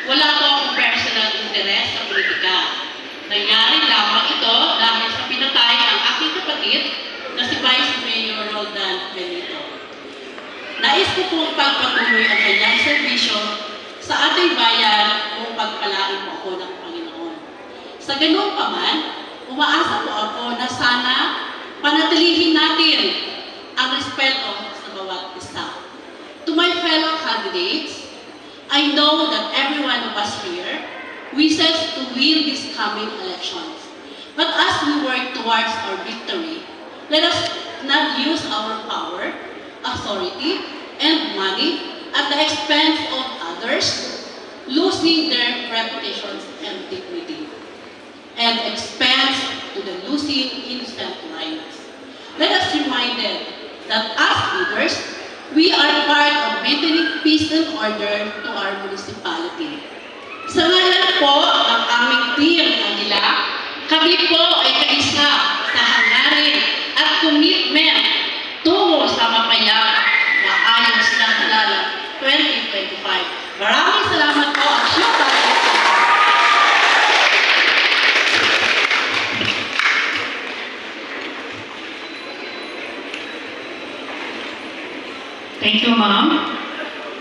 Wala po akong personal interest sa politika. Nangyari lamang ito dahil sa pinatay ang aking kapatid na si Vice Mayor Roldan Benito. Nais ko pong pagpatuloy ang kanyang serbisyo sa ating bayan kung pagpalain po ako ng Panginoon. Sa ganun pa man, umaasa po ako na sana panatilihin natin ang respeto sa bawat isa. To my fellow candidates, I know that every one of us here wishes to win these coming elections. But as we work towards our victory, let us not use our power, authority, and money at the expense of others, losing their reputations and dignity, and expense to the losing innocent lives. Let us be reminded that as leaders, we are part of maintaining peace and order to our municipality. Sa ngalan po ng aming Team Aguila, kami po ay kaisa sa hangarin at commitment tungo sa mapayapa na ayos na halalan 2025. Maraming salamat po at showtime! Thank you, ma'am.